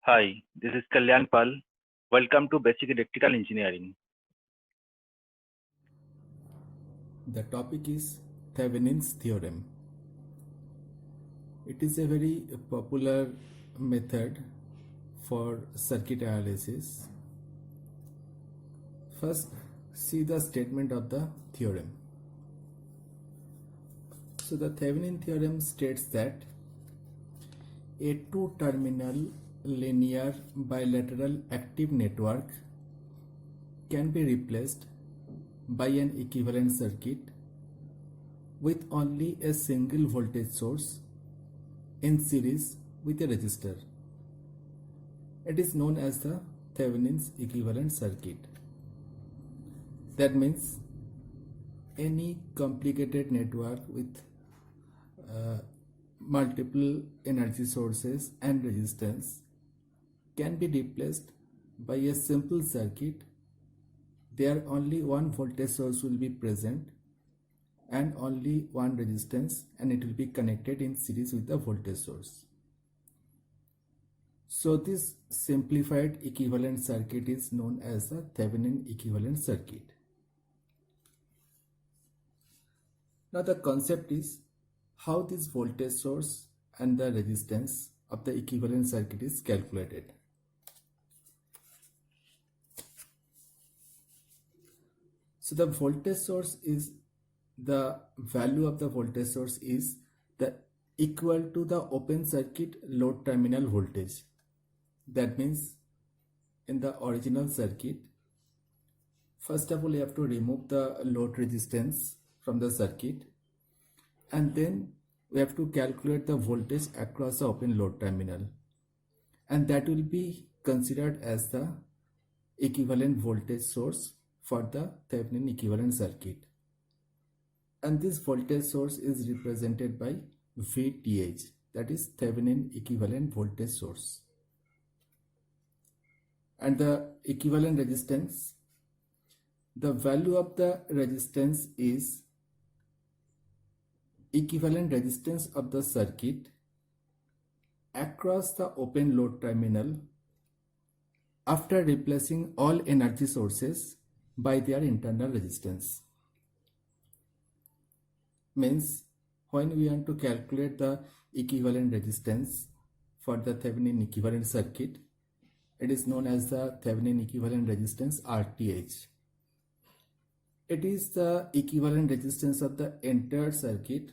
Hi, this is Kalyan Pal. Welcome to Basic Electrical Engineering. The topic is Thevenin's theorem. It is a very popular method for circuit analysis. First, see the statement of the theorem. So the Thevenin theorem states that a two-terminal linear bilateral active network can be replaced by an equivalent circuit with only a single voltage source in series with a resistor. It is known as the Thevenin's equivalent circuit. That means any complicated network with multiple energy sources and resistance can be replaced by a simple circuit. There only one voltage source will be present and only one resistance, and it will be connected in series with the voltage source. So this simplified equivalent circuit is known as the Thevenin equivalent circuit. Now the concept is how this voltage source and the resistance of the equivalent circuit is calculated. So the voltage source is the value of the voltage source is the equal to the open circuit load terminal voltage. That means in the original circuit, first of all you have to remove the load resistance from the circuit, and then we have to calculate the voltage across the open load terminal, and that will be considered as the equivalent voltage source for the Thevenin equivalent circuit. And this voltage source is represented by VTH, that is Thevenin equivalent voltage source. And the equivalent resistance, the value of the resistance is equivalent resistance of the circuit across the open load terminal after replacing all energy sources by their internal resistance. Means when we want to calculate the equivalent resistance for the Thevenin equivalent circuit, it is known as the Thevenin equivalent resistance RTH. It is the equivalent resistance of the entire circuit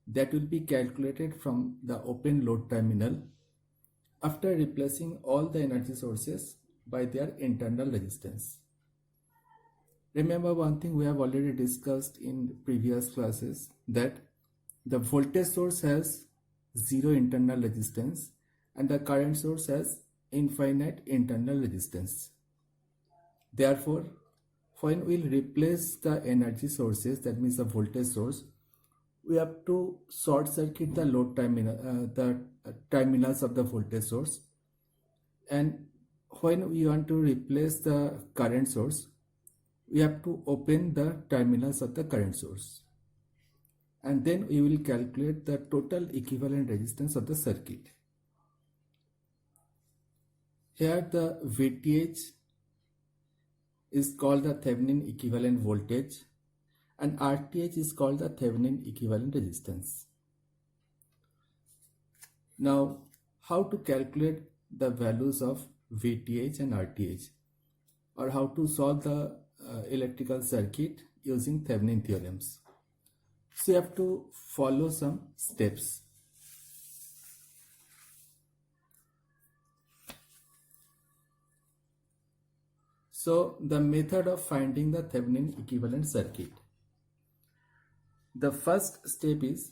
that will be calculated from the open load terminal after replacing all the energy sources by their internal resistance. Remember one thing we have already discussed in previous classes, that the voltage source has zero internal resistance and the current source has infinite internal resistance. Therefore, when we will replace the energy sources, that means the voltage source, we have to short circuit the load terminal, terminals of the voltage source, and when we want to replace the current source, we have to open the terminals of the current source, and then we will calculate the total equivalent resistance of the circuit. Here the VTH is called the Thevenin equivalent voltage and RTH is called the Thevenin equivalent resistance. Now, how to calculate the values of VTH and RTH, or how to solve the electrical circuit using Thevenin theorems? So you have to follow some steps. So the method of finding the Thevenin equivalent circuit. The first step is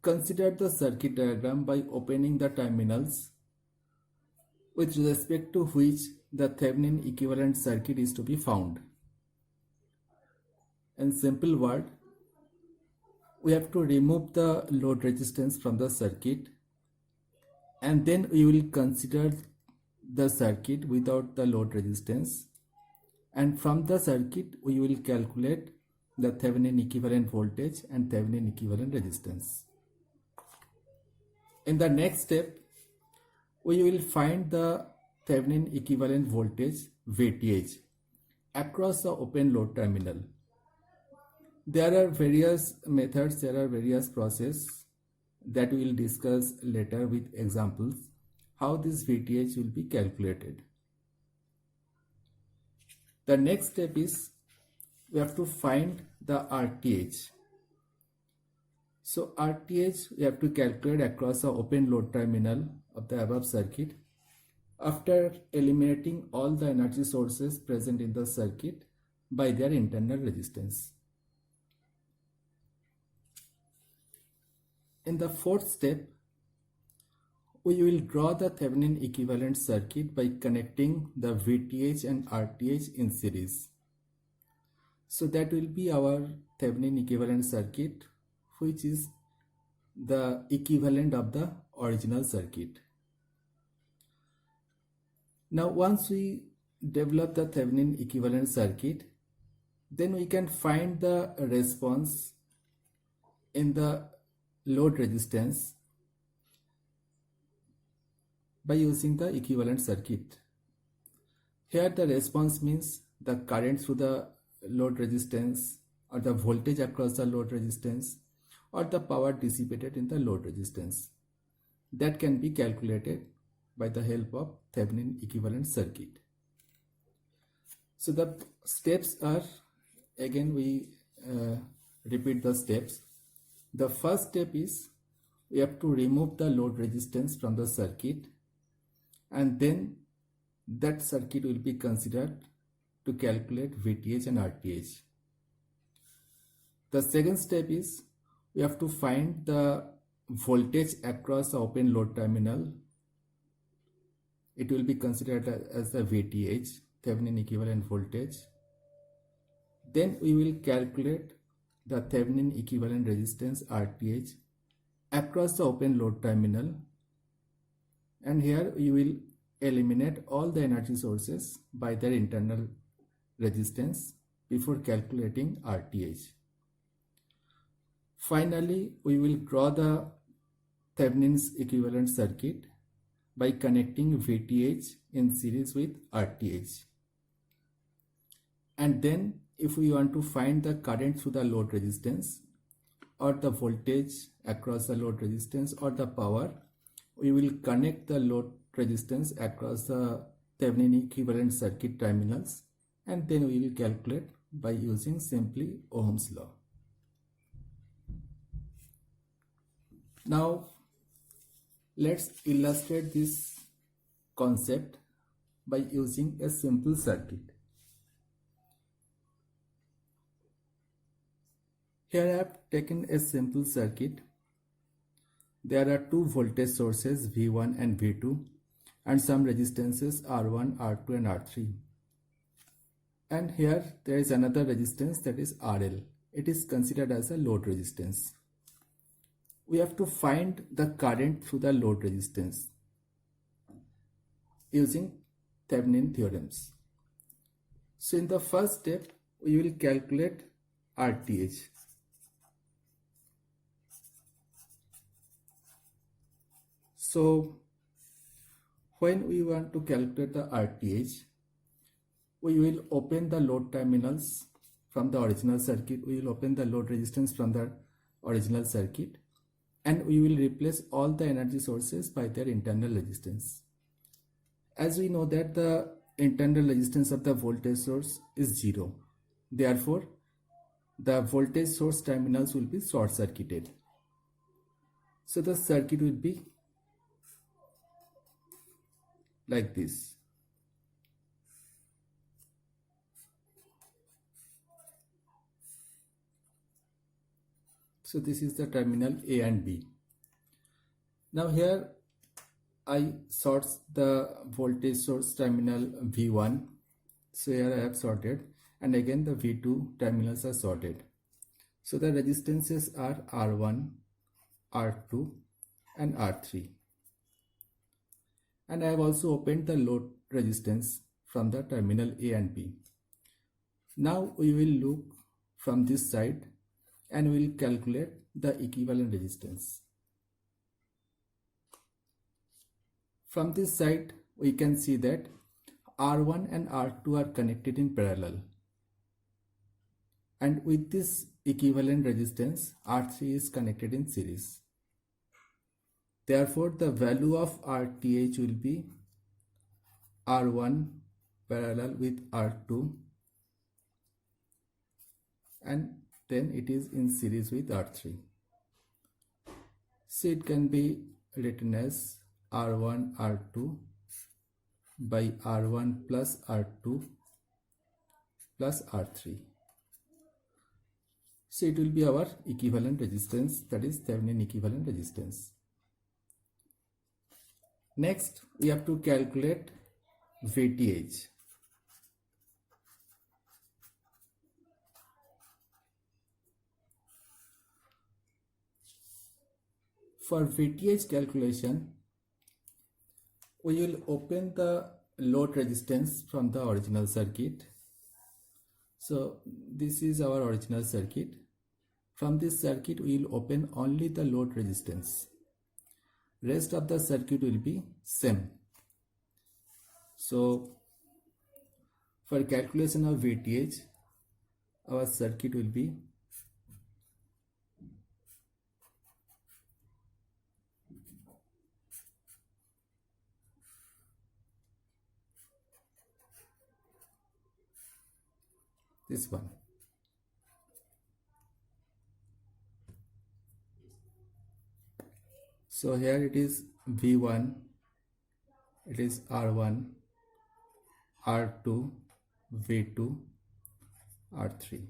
consider the circuit diagram by opening the terminals with respect to which the Thevenin equivalent circuit is to be found. In simple word, we have to remove the load resistance from the circuit, and then we will consider the circuit without the load resistance, and from the circuit we will calculate the Thevenin equivalent voltage and Thevenin equivalent resistance. In the next step, we will find the Thevenin equivalent voltage VTH across the open load terminal. There are various methods, there are various processes that we will discuss later with examples how this VTH will be calculated. The next step is we have to find the RTH. So RTH we have to calculate across the open load terminal of the above circuit after eliminating all the energy sources present in the circuit by their internal resistance. In the fourth step, we will draw the Thevenin equivalent circuit by connecting the VTH and RTH in series. So that will be our Thevenin equivalent circuit, which is the equivalent of the original circuit. Now once we develop the Thevenin equivalent circuit, then we can find the response in the load resistance by using the equivalent circuit. Here the response means the current through the load resistance or the voltage across the load resistance or the power dissipated in the load resistance. That can be calculated by the help of Thevenin equivalent circuit. So the steps are, again we repeat the steps. The first step is we have to remove the load resistance from the circuit, and then that circuit will be considered to calculate VTH and RTH. The second step is we have to find the voltage across the open load terminal. It will be considered as the VTH, Thevenin equivalent voltage. Then we will calculate the Thevenin equivalent resistance RTH across the open load terminal, and here we will eliminate all the energy sources by their internal resistance before calculating RTH. Finally, we will draw the Thevenin's equivalent circuit by connecting VTH in series with RTH. And then if we want to find the current through the load resistance or the voltage across the load resistance or the power, we will connect the load resistance across the Thevenin equivalent circuit terminals, and then we will calculate by using simply Ohm's law. Now let's illustrate this concept by using a simple circuit. Here I have taken a simple circuit. There are two voltage sources V1 and V2 and some resistances R1, R2 and R3. And here there is another resistance, that is RL. It is considered as a load resistance. We have to find the current through the load resistance using Thevenin theorems. So in the first step, we will calculate RTH. So when we want to calculate the RTH, we will open the load terminals from the original circuit. We will open the load resistance from the original circuit, and we will replace all the energy sources by their internal resistance. As we know that the internal resistance of the voltage source is 0. Therefore, the voltage source terminals will be short circuited. So the circuit will be like this. So this is the terminal A and B. Now here I sort the voltage source terminal V1. So here I have sorted, and again the V2 terminals are sorted. So the resistances are R1, R2 and R3. And I have also opened the load resistance from the terminal A and B. Now we will look from this side and we will calculate the equivalent resistance. From this side, we can see that R1 and R2 are connected in parallel. And with this equivalent resistance, R3 is connected in series. Therefore, the value of RTH will be R1 parallel with R2, and then it is in series with R3. So it can be written as R1 R2 by R1 plus R2 plus R3. So it will be our equivalent resistance, that is Thevenin equivalent resistance. Next, we have to calculate VTH. For VTH calculation, we will open the load resistance from the original circuit. So this is our original circuit. From this circuit, we will open only the load resistance. Rest of the circuit will be same. So for calculation of VTH, our circuit will be this one. So here it is V1, it is R1, R2, V2, R3.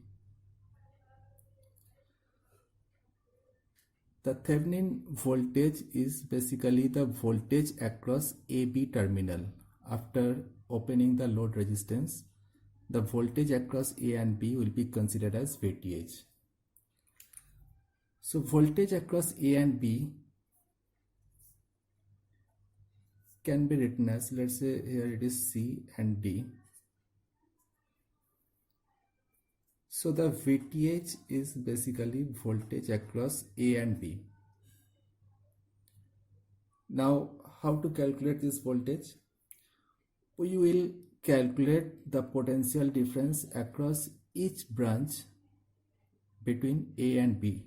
The Thevenin voltage is basically the voltage across AB terminal. After opening the load resistance, the voltage across A and B will be considered as VTH. So voltage across A and B can be written as, let's say here it is C and D. So the VTH is basically voltage across A and B. Now, how to calculate this voltage? We will calculate the potential difference across each branch between A and B.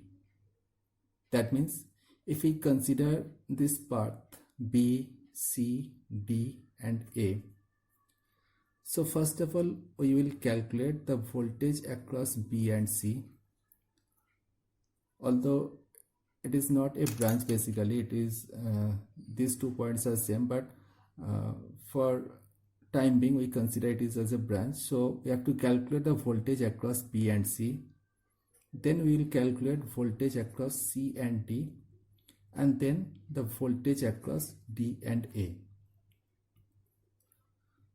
That means if we consider this path B, C, D and A. So first of all, we will calculate the voltage across B and C. Although it is not a branch, basically it is these 2 points are same, but for time being we consider it is as a branch. So we have to calculate the voltage across B and C. Then we will calculate voltage across C and D, and then the voltage across D and A.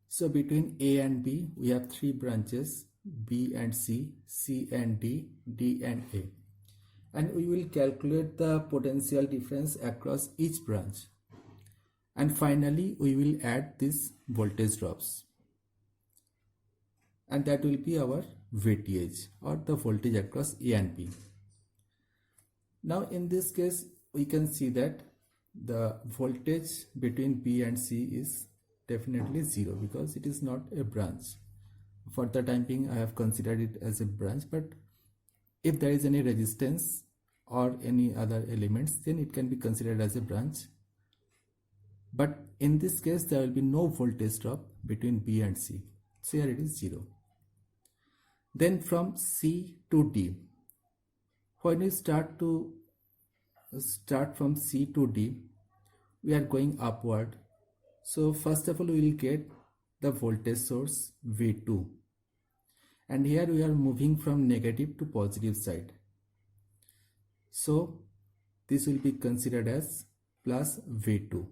So between A and B, we have 3 branches, B and C, C and D, D and A. And we will calculate the potential difference across each branch. And finally, we will add these voltage drops. And that will be our VTH, or the voltage across A and B. Now in this case, we can see that the voltage between B and C is definitely 0 because it is not a branch. For the time being, I have considered it as a branch, but if there is any resistance or any other elements, then it can be considered as a branch. But in this case, there will be no voltage drop between B and C. So here it is 0. Then from C to D, when we start from C to D, we are going upward. So first of all, we will get the voltage source V2. And here we are moving from negative to positive side. So this will be considered as plus V2.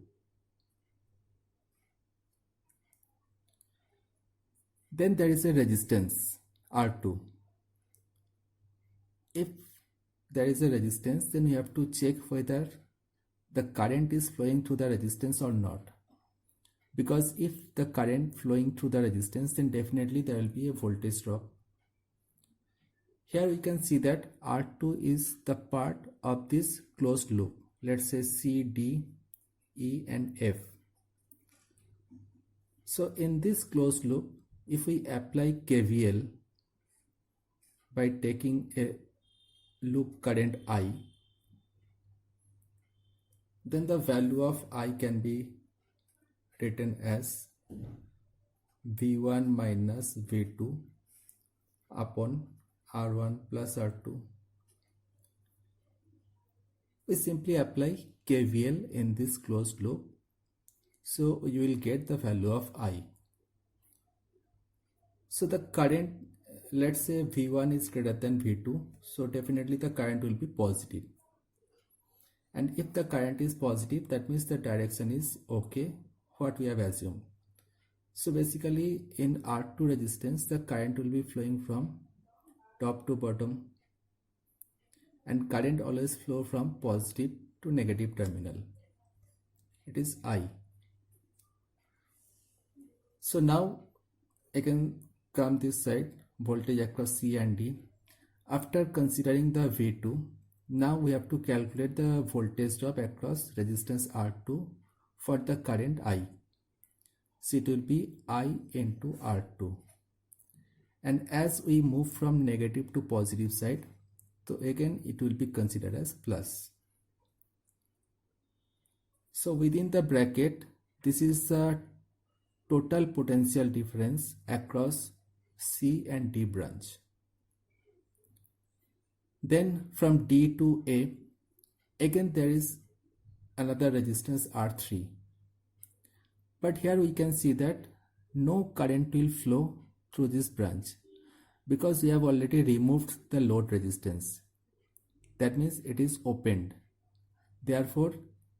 Then there is a resistance R2. If there is a resistance, then you have to check whether the current is flowing through the resistance or not. Because if the current flowing through the resistance, then definitely there will be a voltage drop. Here we can see that R2 is the part of this closed loop. Let's say C, D, E and F. So in this closed loop, if we apply KVL by taking a loop current I, then the value of I can be written as V1 minus V2 upon R1 plus R2. We simply apply KVL in this closed loop, so you will get the value of I. So the current, let's say V1 is greater than V2, so definitely the current will be positive. And if the current is positive, that means the direction is okay, what we have assumed. So basically in R2 resistance, the current will be flowing from top to bottom, and current always flow from positive to negative terminal. It is I. So now I can come this side, voltage across C and D. After considering the V2, now we have to calculate the voltage drop across resistance R2 for the current I. So it will be I into R2. And as we move from negative to positive side, so again it will be considered as plus. So within the bracket, this is the total potential difference across C and D branch. Then from D to A, again there is another resistance R3. But here we can see that no current will flow through this branch because we have already removed the load resistance. That means it is opened. Therefore,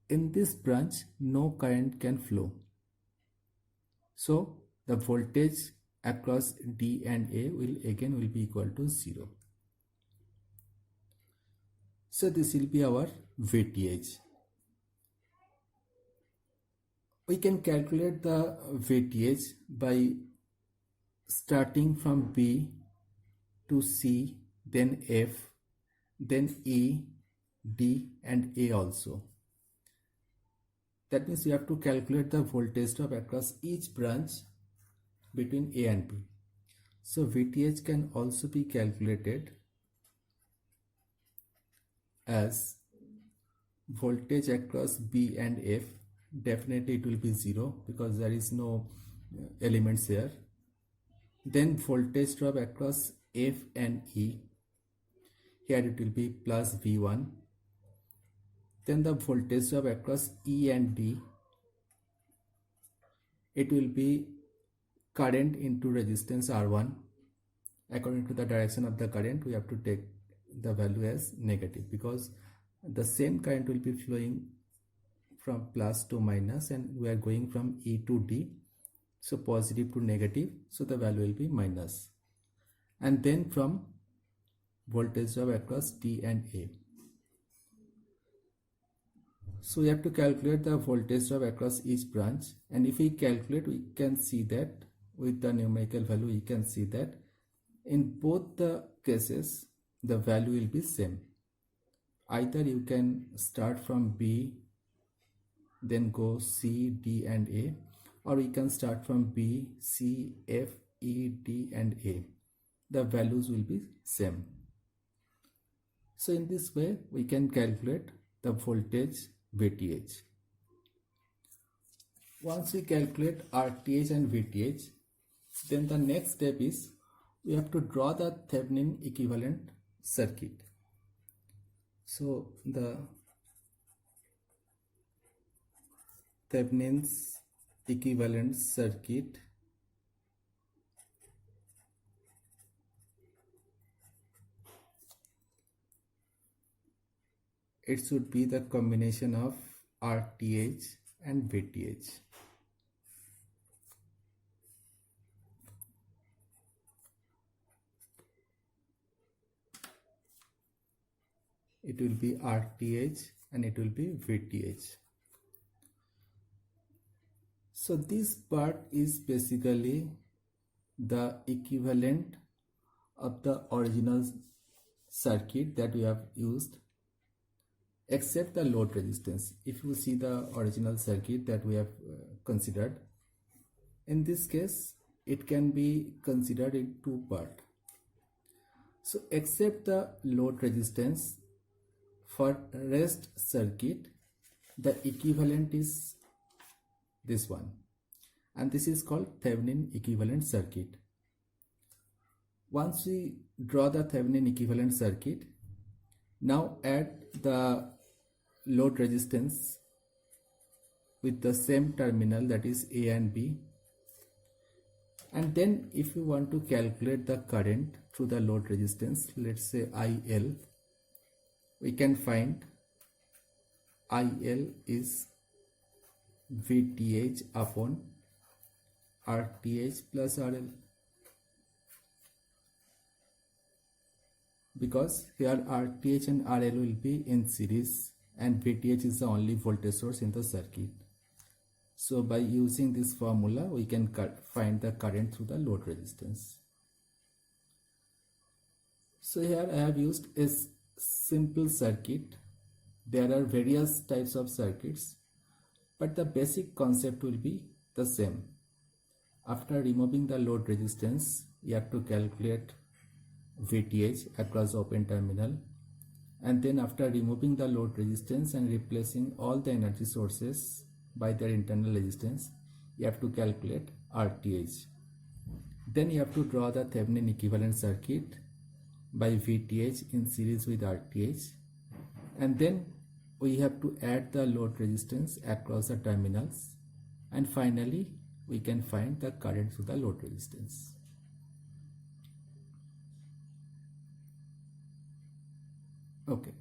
in this branch, no current can flow. So the voltage across D and A will be equal to 0. So this will be our VTH. We can calculate the VTH by starting from B to C, then F, then E, D and A also. That means you have to calculate the voltage drop across each branch between A and B. So VTH can also be calculated as voltage across B and F. Definitely it will be 0 because there is no elements here. Then voltage drop across F and E. Here it will be plus V1. Then the voltage drop across E and D. It will be current into resistance R1. According to the direction of the current, we have to take the value as negative because the same current will be flowing from plus to minus and we are going from E to D. So positive to negative, so the value will be minus. And then from voltage drop across D and A. So we have to calculate the voltage drop across each branch, and if we calculate, we can see that with the numerical value, we can see that in both the cases the value will be same. Either you can start from B, then go C, D and A, or we can start from B, C, F, E, D and A. The values will be same. So in this way we can calculate the voltage VTH. Once we calculate RTH and VTH, then the next step is we have to draw the Thevenin equivalent circuit. So the Thevenin's equivalent circuit it should be the combination of RTH and VTH. It will be RTH and it will be VTH. So this part is basically the equivalent of the original circuit that we have used, except the load resistance. If you see the original circuit that we have considered, In this case, it can be considered in two parts. So except the load resistance, for rest circuit, the equivalent is this one, and this is called Thevenin equivalent circuit. Once we draw the Thevenin equivalent circuit, now add the load resistance with the same terminal, that is A and B, and then if you want to calculate the current through the load resistance, let's say IL, we can find IL is VTH upon RTH plus RL, because here RTH and RL will be in series and VTH is the only voltage source in the circuit. So by using this formula, we can find the current through the load resistance. So here I have used a simple circuit. There are various types of circuits, but the basic concept will be the same. After removing the load resistance, you have to calculate VTH across open terminal, and then after removing the load resistance and replacing all the energy sources by their internal resistance, you have to calculate RTH. Then you have to draw the Thevenin equivalent circuit by VTH in series with RTH, and then we have to add the load resistance across the terminals, and finally we can find the current through the load resistance. Okay.